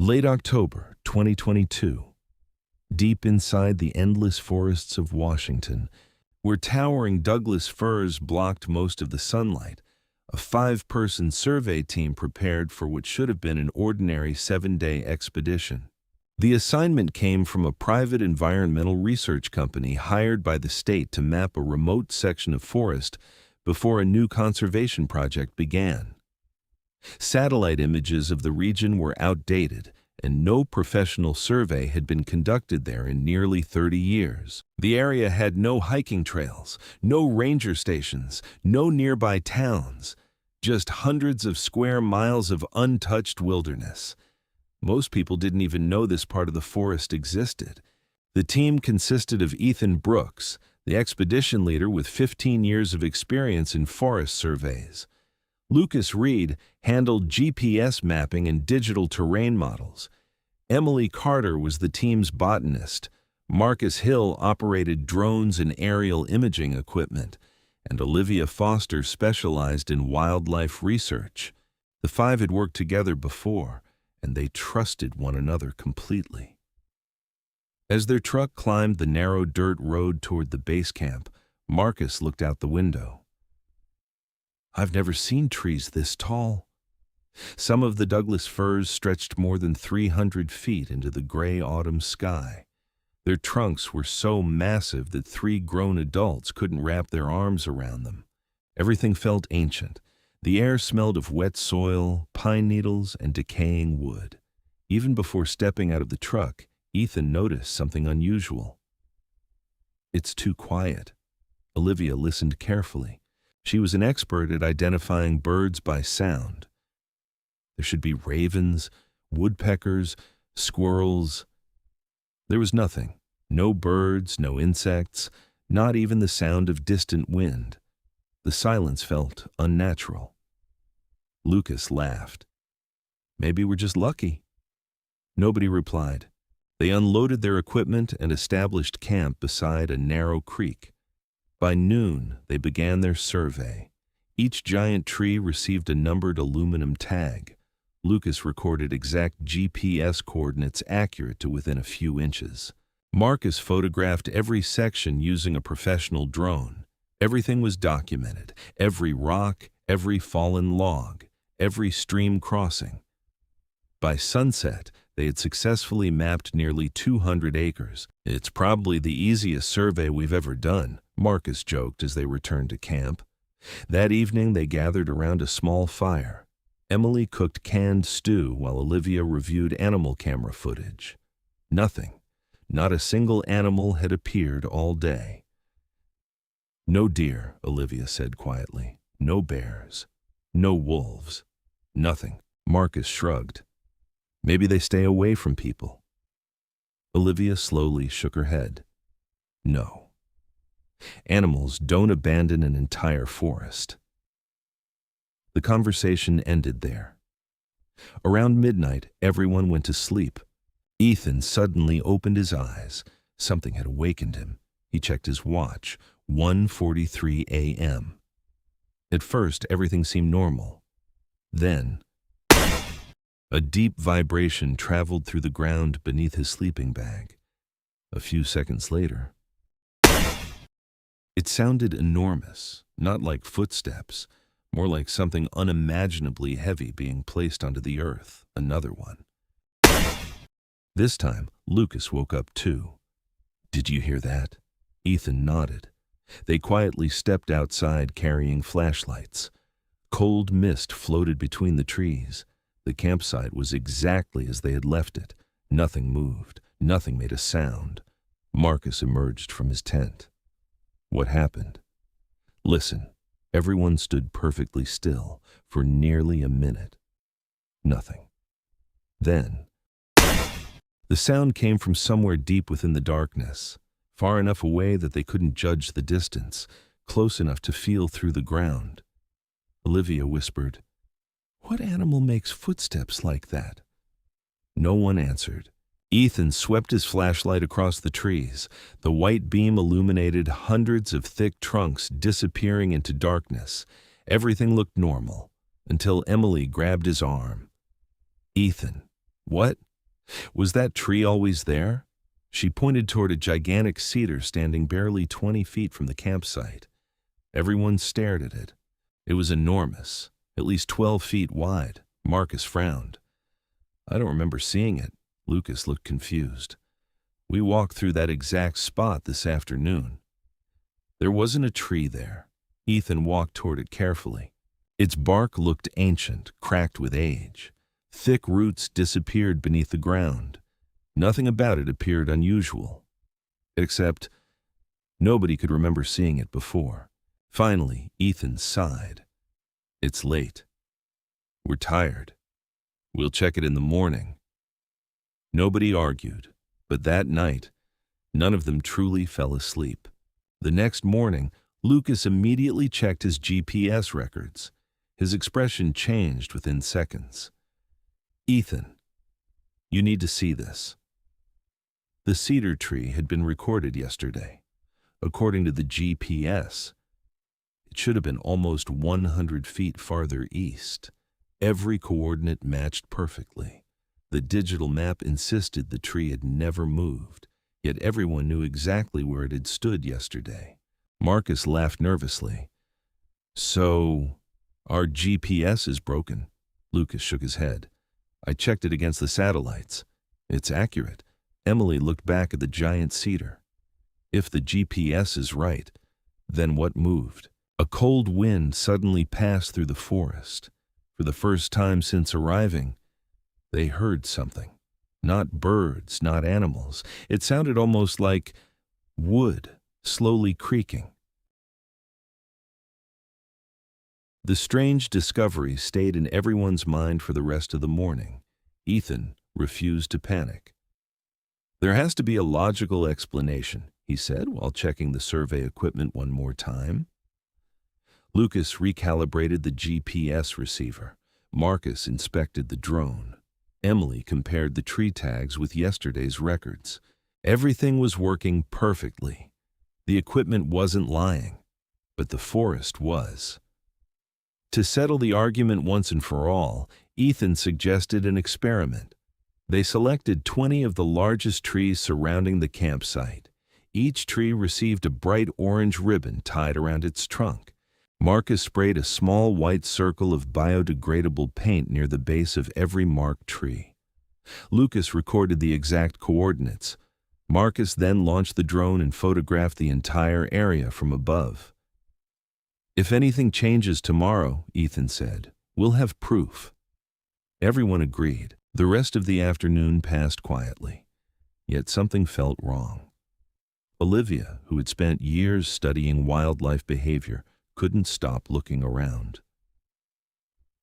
Late October 2022. Deep inside the endless forests of Washington, where towering Douglas firs blocked most of the sunlight, a 5-person survey team prepared for what should have been an ordinary 7-day expedition. The assignment came from a private environmental research company hired by the state to map a remote section of forest before a new conservation project began. Satellite images of the region were outdated, and no professional survey had been conducted there in nearly 30 years. The area had no hiking trails, no ranger stations, no nearby towns, just hundreds of square miles of untouched wilderness. Most people didn't even know this part of the forest existed. The team consisted of Ethan Brooks, the expedition leader with 15 years of experience in forest surveys. Lucas Reed handled GPS mapping and digital terrain models. Emily Carter was the team's botanist. Marcus Hill operated drones and aerial imaging equipment, and Olivia Foster specialized in wildlife research. The 5 had worked together before, and they trusted one another completely. As their truck climbed the narrow dirt road toward the base camp, Marcus looked out the window. "I've never seen trees this tall." Some of the Douglas firs stretched more than 300 feet into the gray autumn sky. Their trunks were so massive that 3 grown adults couldn't wrap their arms around them. Everything felt ancient. The air smelled of wet soil, pine needles, and decaying wood. Even before stepping out of the truck, Ethan noticed something unusual. "It's too quiet." Olivia listened carefully. She was an expert at identifying birds by sound. There should be ravens, woodpeckers, squirrels. There was nothing. No birds, no insects, not even the sound of distant wind. The silence felt unnatural. Lucas laughed. "Maybe we're just lucky." Nobody replied. They unloaded their equipment and established camp beside a narrow creek. By noon, they began their survey. Each giant tree received a numbered aluminum tag. Lucas recorded exact GPS coordinates accurate to within a few inches. Marcus photographed every section using a professional drone. Everything was documented: every rock, every fallen log, every stream crossing. By sunset, they had successfully mapped nearly 200 acres. "It's probably the easiest survey we've ever done," Marcus joked as they returned to camp. That evening, they gathered around a small fire. Emily cooked canned stew while Olivia reviewed animal camera footage. Nothing, not a single animal had appeared all day. "No deer," Olivia said quietly. "No bears. No wolves. Nothing." Marcus shrugged. "Maybe they stay away from people." Olivia slowly shook her head. "No. Animals don't abandon an entire forest." The conversation ended there. Around midnight, everyone went to sleep. Ethan suddenly opened his eyes. Something had awakened him. He checked his watch. 1:43 a.m. At first, everything seemed normal. Then, a deep vibration traveled through the ground beneath his sleeping bag. A few seconds later, it sounded enormous, not like footsteps, more like something unimaginably heavy being placed onto the earth. Another one. This time, Lucas woke up too. "Did you hear that?" Ethan nodded. They quietly stepped outside carrying flashlights. Cold mist floated between the trees. The campsite was exactly as they had left it. Nothing moved. Nothing made a sound. Marcus emerged from his tent. "What happened?" "Listen." Everyone stood perfectly still for nearly a minute. Nothing. Then, the sound came from somewhere deep within the darkness, far enough away that they couldn't judge the distance, close enough to feel through the ground. Olivia whispered, "What animal makes footsteps like that?" No one answered. Ethan swept his flashlight across the trees. The white beam illuminated hundreds of thick trunks disappearing into darkness. Everything looked normal, until Emily grabbed his arm. "Ethan." "What?" Was that tree always there? She pointed toward a gigantic cedar standing barely 20 feet from the campsite. Everyone stared at it. It was enormous, at least 12 feet wide. Marcus frowned. I don't remember seeing it. Lucas looked confused. We walked through that exact spot this afternoon. There wasn't a tree there. Ethan walked toward it carefully. Its bark looked ancient, cracked with age. Thick roots disappeared beneath the ground. Nothing about it appeared unusual. Except nobody could remember seeing it before. Finally, Ethan sighed. It's late. We're tired. We'll check it in the morning. Nobody argued, but that night, none of them truly fell asleep. The next morning, Lucas immediately checked his GPS records. His expression changed within seconds. Ethan, you need to see this. The cedar tree had been recorded yesterday. According to the GPS, it should have been almost 100 feet farther east. Every coordinate matched perfectly. The digital map insisted the tree had never moved, yet everyone knew exactly where it had stood yesterday. Marcus laughed nervously. So, our GPS is broken. Lucas shook his head. I checked it against the satellites. It's accurate. Emily looked back at the giant cedar. If the GPS is right, then what moved? A cold wind suddenly passed through the forest. For the first time since arriving, they heard something. Not birds, not animals. It sounded almost like wood slowly creaking. The strange discovery stayed in everyone's mind for the rest of the morning. Ethan refused to panic. There has to be a logical explanation, he said while checking the survey equipment one more time. Lucas recalibrated the GPS receiver. Marcus inspected the drone. Emily compared the tree tags with yesterday's records. Everything was working perfectly. The equipment wasn't lying, but the forest was. To settle the argument once and for all, Ethan suggested an experiment. They selected 20 of the largest trees surrounding the campsite. Each tree received a bright orange ribbon tied around its trunk. Marcus sprayed a small white circle of biodegradable paint near the base of every marked tree. Lucas recorded the exact coordinates. Marcus then launched the drone and photographed the entire area from above. If anything changes tomorrow, Ethan said, we'll have proof. Everyone agreed. The rest of the afternoon passed quietly. Yet something felt wrong. Olivia, who had spent years studying wildlife behavior, couldn't stop looking around.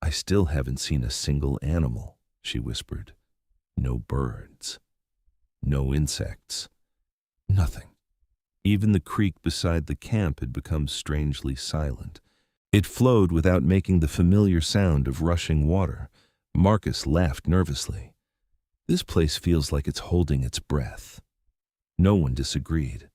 I still haven't seen a single animal, she whispered. No birds. No insects. Nothing. Even the creek beside the camp had become strangely silent. It flowed without making the familiar sound of rushing water. Marcus laughed nervously. This place feels like it's holding its breath. No one disagreed.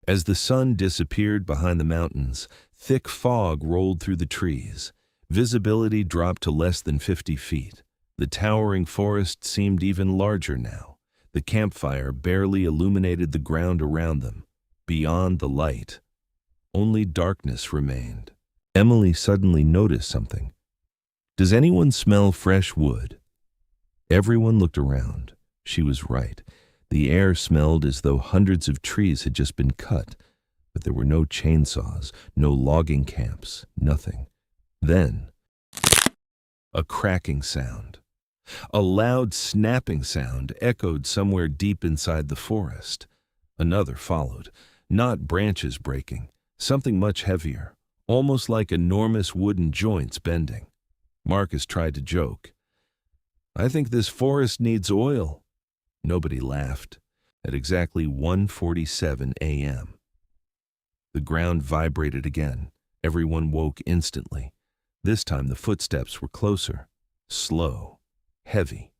As the sun disappeared behind the mountains, thick fog rolled through the trees. Visibility dropped to less than 50 feet. The towering forest seemed even larger now. The campfire barely illuminated the ground around them. Beyond the light, only darkness remained. Emily suddenly noticed something. Does anyone smell fresh wood? Everyone looked around. She was right. The air smelled as though hundreds of trees had just been cut, but there were no chainsaws, no logging camps, nothing. Then, a cracking sound. A loud snapping sound echoed somewhere deep inside the forest. Another followed. Not branches breaking, something much heavier, almost like enormous wooden joints bending. Marcus tried to joke. I think this forest needs oil. Nobody laughed. At exactly 1:47 a.m., the ground vibrated again. Everyone woke instantly. This time the footsteps were closer, slow, heavy,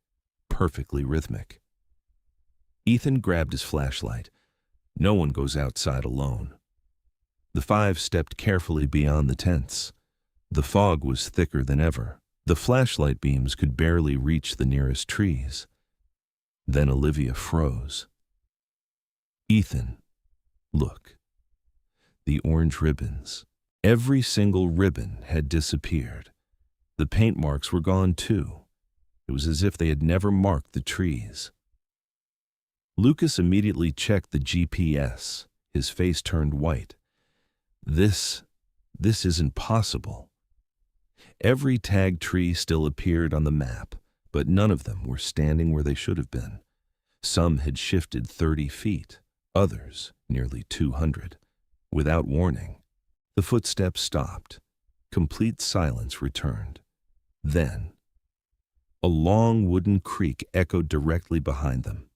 perfectly rhythmic. Ethan grabbed his flashlight. No one goes outside alone. The five stepped carefully beyond the tents. The fog was thicker than ever. The flashlight beams could barely reach the nearest trees. Then Olivia froze. "Ethan, look." The orange ribbons. Every single ribbon had disappeared. The paint marks were gone too. It was as if they had never marked the trees. Lucas immediately checked the GPS. His face turned white. This isn't possible. Every tagged tree still appeared on the map, but none of them were standing where they should have been. Some had shifted 30 feet, others nearly 200. Without warning, the footsteps stopped. Complete silence returned. Then, a long wooden creak echoed directly behind them.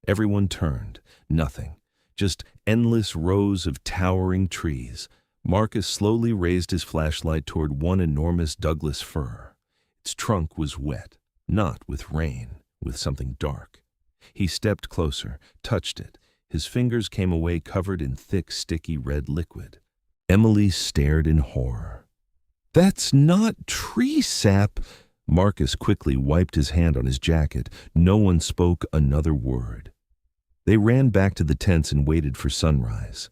Everyone turned. Nothing. Just endless rows of towering trees. Marcus slowly raised his flashlight toward one enormous Douglas fir. Its trunk was wet, not with rain, with something dark. He stepped closer, touched it. His fingers came away covered in thick, sticky red liquid. Emily stared in horror. "That's not tree sap!" Marcus quickly wiped his hand on his jacket. No one spoke another word. They ran back to the tents and waited for sunrise.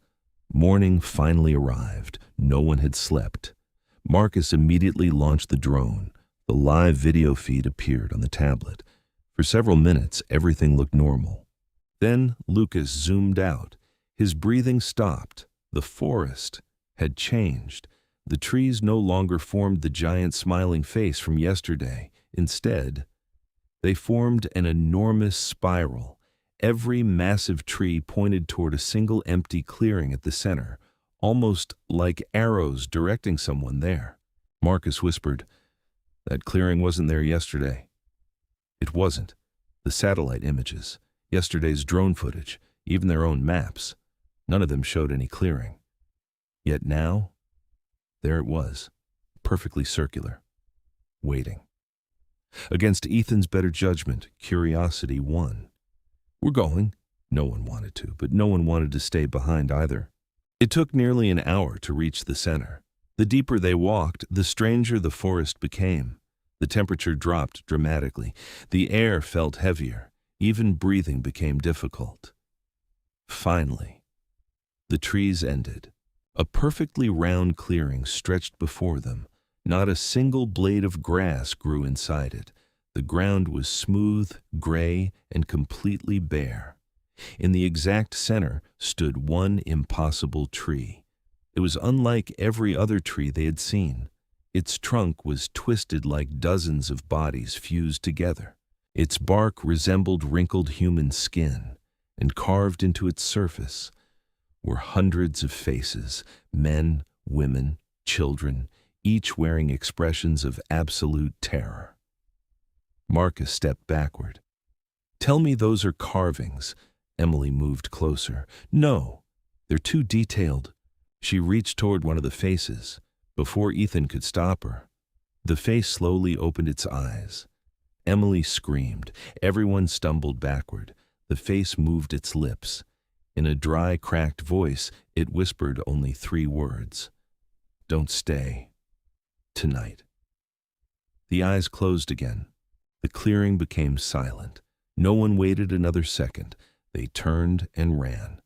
Morning finally arrived. No one had slept. Marcus immediately launched the drone. The live video feed appeared on the tablet. For several minutes, everything looked normal. Then Lucas zoomed out. His breathing stopped. The forest had changed. The trees no longer formed the giant smiling face from yesterday. Instead, they formed an enormous spiral. Every massive tree pointed toward a single empty clearing at the center, almost like arrows directing someone there. Marcus whispered, "That clearing wasn't there yesterday." It wasn't. The satellite images, yesterday's drone footage, even their own maps, none of them showed any clearing. Yet now, there it was, perfectly circular, waiting. Against Ethan's better judgment, curiosity won. "We're going." No one wanted to, but no one wanted to stay behind either. It took nearly an hour to reach the center. The deeper they walked, the stranger the forest became. The temperature dropped dramatically. The air felt heavier. Even breathing became difficult. Finally, the trees ended. A perfectly round clearing stretched before them. Not a single blade of grass grew inside it. The ground was smooth, gray, and completely bare. In the exact center stood one impossible tree. It was unlike every other tree they had seen. Its trunk was twisted like dozens of bodies fused together. Its bark resembled wrinkled human skin, and carved into its surface were hundreds of faces, men, women, children, each wearing expressions of absolute terror. Marcus stepped backward. "Tell me those are carvings." Emily moved closer. "No, they're too detailed." She reached toward one of the faces. Before Ethan could stop her, the face slowly opened its eyes. Emily screamed. Everyone stumbled backward. The face moved its lips. In a dry, cracked voice, it whispered only 3 words. "Don't stay. Tonight." The eyes closed again. The clearing became silent. No one waited another second. They turned and ran.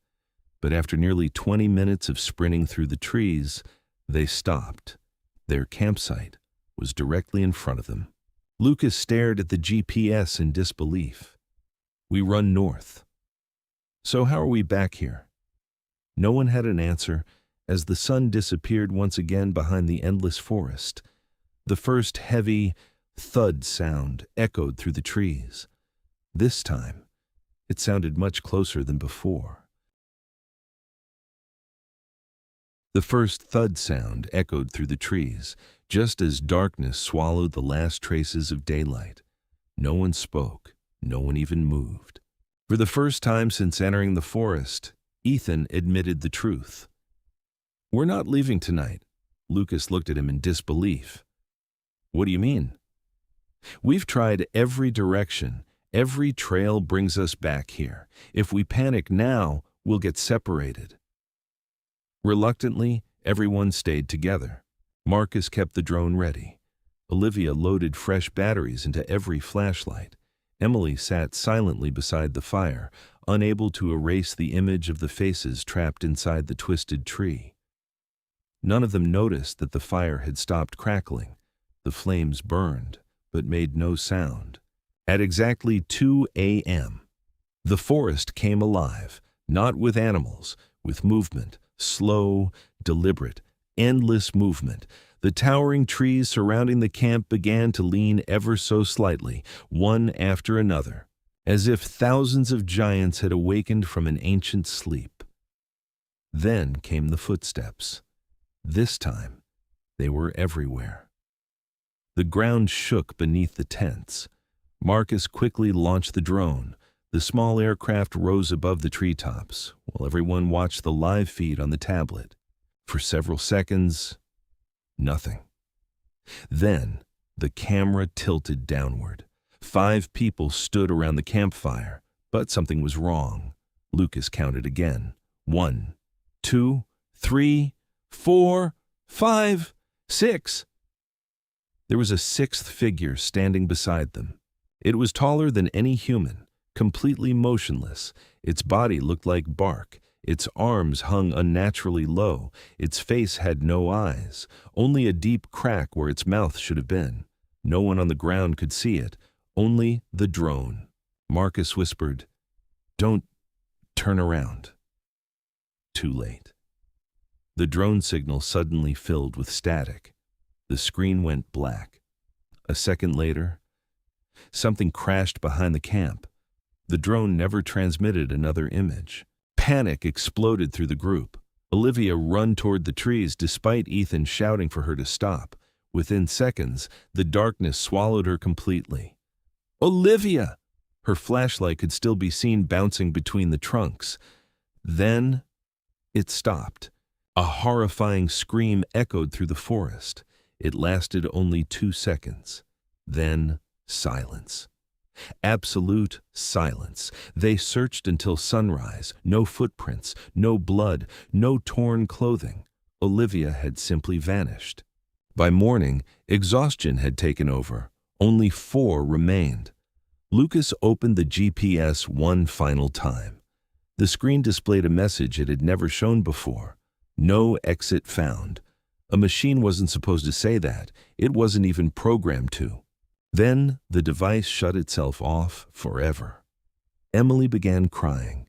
But after nearly 20 minutes of sprinting through the trees, they stopped. Their campsite was directly in front of them. Lucas stared at the GPS in disbelief. "We run north." "So how are we back here?" No one had an answer as the sun disappeared once again behind the endless forest. The first heavy thud sound echoed through the trees. This time, it sounded much closer than before. The first thud sound echoed through the trees, just as darkness swallowed the last traces of daylight. No one spoke. No one even moved. For the first time since entering the forest, Ethan admitted the truth. "We're not leaving tonight." Lucas looked at him in disbelief. "What do you mean?" "We've tried every direction. Every trail brings us back here. If we panic now, we'll get separated." Reluctantly, everyone stayed together. Marcus kept the drone ready. Olivia loaded fresh batteries into every flashlight. Emily sat silently beside the fire, unable to erase the image of the faces trapped inside the twisted tree. None of them noticed that the fire had stopped crackling. The flames burned, but made no sound. At exactly 2 a.m., the forest came alive, not with animals, with movement, slow, deliberate, endless movement. The towering trees surrounding the camp began to lean ever so slightly, one after another, as if thousands of giants had awakened from an ancient sleep. Then came the footsteps. This time, they were everywhere. The ground shook beneath the tents. Marcus quickly launched the drone. The small aircraft rose above the treetops, while everyone watched the live feed on the tablet. For several seconds, nothing. Then, the camera tilted downward. 5 people stood around the campfire, but something was wrong. Lucas counted again. 1, 2, 3, 4, 5, 6. There was a 6th figure standing beside them. It was taller than any human, completely motionless. Its body looked like bark. Its arms hung unnaturally low. Its face had no eyes, only a deep crack where its mouth should have been. No one on the ground could see it, only the drone. Marcus whispered, "Don't turn around." Too late. The drone signal suddenly filled with static. The screen went black. A second later, something crashed behind the camp. The drone never transmitted another image. Panic exploded through the group. Olivia ran toward the trees despite Ethan shouting for her to stop. Within seconds, the darkness swallowed her completely. "Olivia!" Her flashlight could still be seen bouncing between the trunks. Then, it stopped. A horrifying scream echoed through the forest. It lasted only 2 seconds. Then, silence. Absolute silence. They searched until sunrise. No footprints, no blood, no torn clothing. Olivia had simply vanished. By morning, exhaustion had taken over. Only 4 remained. Lucas opened the GPS one final time. The screen displayed a message it had never shown before. No exit found. A machine wasn't supposed to say that. It wasn't even programmed to. Then the device shut itself off forever. Emily began crying.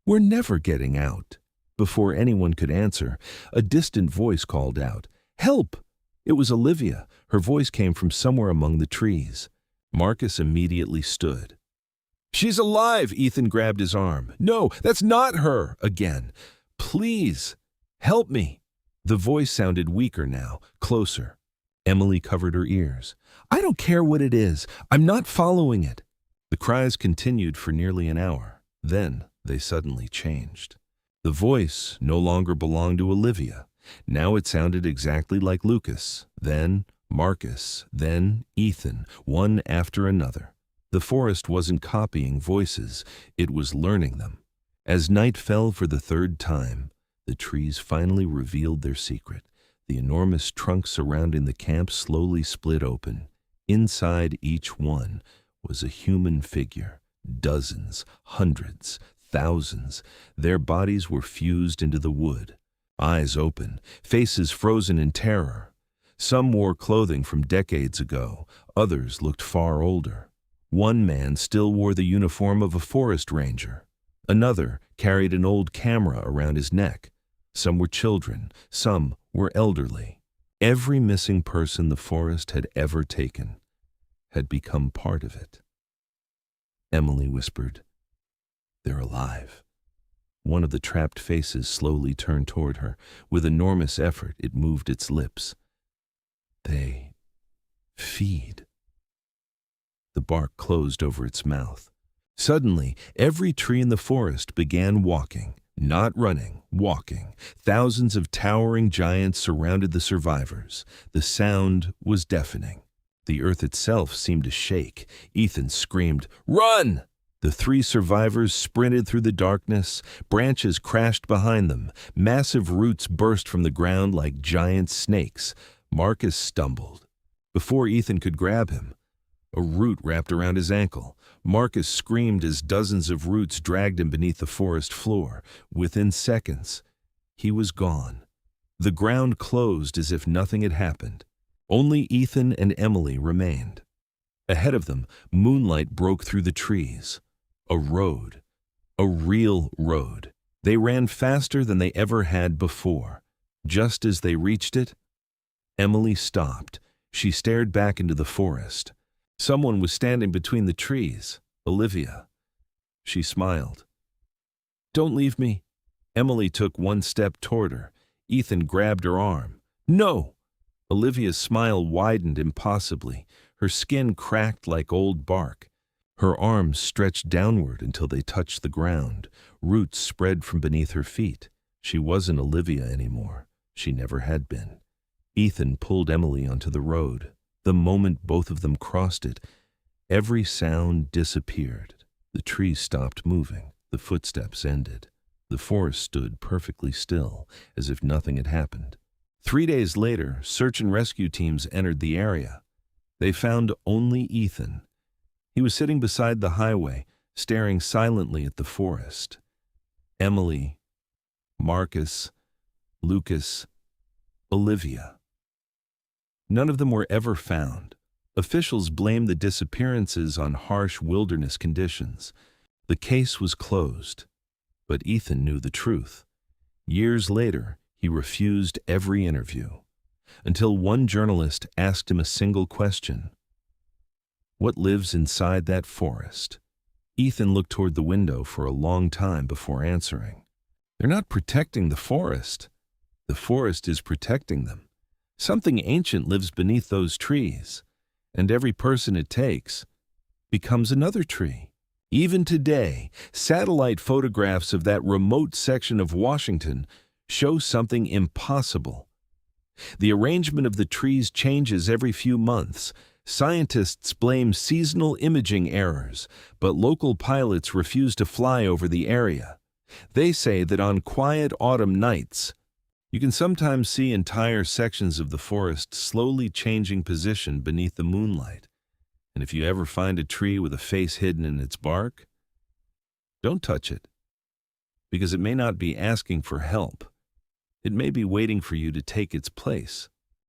"We're never getting out." Before anyone could answer, a distant voice called out, "Help!" It was Olivia. Her voice came from somewhere among the trees. Marcus immediately stood. "She's alive!" Ethan grabbed his arm. "No, that's not her!" Again. "Please, help me!" The voice sounded weaker now, closer. Emily covered her ears. "I don't care what it is. I'm not following it." The cries continued for nearly an hour. Then they suddenly changed. The voice no longer belonged to Olivia. Now it sounded exactly like Lucas, then Marcus, then Ethan, one after another. The forest wasn't copying voices, it was learning them. As night fell for the 3rd time, the trees finally revealed their secret. The enormous trunks surrounding the camp slowly split open. Inside each one was a human figure. Dozens, hundreds, thousands. Their bodies were fused into the wood. Eyes open, faces frozen in terror. Some wore clothing from decades ago. Others looked far older. One man still wore the uniform of a forest ranger. Another carried an old camera around his neck. Some were children, some were elderly. Every missing person the forest had ever taken had become part of it. Emily whispered, "They're alive." One of the trapped faces slowly turned toward her. With enormous effort, it moved its lips. "They feed." The bark closed over its mouth. Suddenly, every tree in the forest began walking. Not running, walking. Thousands of towering giants surrounded the survivors. The sound was deafening. The earth itself seemed to shake. Ethan screamed, "Run!" The 3 survivors sprinted through the darkness. Branches crashed behind them. Massive roots burst from the ground like giant snakes. Marcus stumbled. Before Ethan could grab him, A root wrapped around his ankle. Marcus screamed as dozens of roots dragged him beneath the forest floor. Within seconds, he was gone. The ground closed as if nothing had happened. Only Ethan and Emily remained. Ahead of them, moonlight broke through the trees. A road. A real road. They ran faster than they ever had before. Just as they reached it, Emily stopped. She stared back into the forest. Someone was standing between the trees. Olivia. She smiled. "Don't leave me." Emily took one step toward her. Ethan grabbed her arm. "No!" Olivia's smile widened impossibly. Her skin cracked like old bark. Her arms stretched downward until they touched the ground. Roots spread from beneath her feet. She wasn't Olivia anymore. She never had been. Ethan pulled Emily onto the road. The moment both of them crossed it, every sound disappeared. The trees stopped moving. The footsteps ended. The forest stood perfectly still, as if nothing had happened. 3 days later, search and rescue teams entered the area. They found only Ethan. He was sitting beside the highway, staring silently at the forest. Emily, Marcus, Lucas, Olivia. None of them were ever found. Officials blamed the disappearances on harsh wilderness conditions. The case was closed. But Ethan knew the truth. Years later, he refused every interview, until one journalist asked him a single question. What lives inside that forest? Ethan looked toward the window for a long time before answering. They're not protecting the forest. The forest is protecting them. Something ancient lives beneath those trees, and every person it takes becomes another tree. Even today, satellite photographs of that remote section of Washington show something impossible. The arrangement of the trees changes every few months. Scientists blame seasonal imaging errors, but local pilots refuse to fly over the area. They say that on quiet autumn nights, you can sometimes see entire sections of the forest slowly changing position beneath the moonlight. And if you ever find a tree with a face hidden in its bark, don't touch it, because it may not be asking for help. It may be waiting for you to take its place.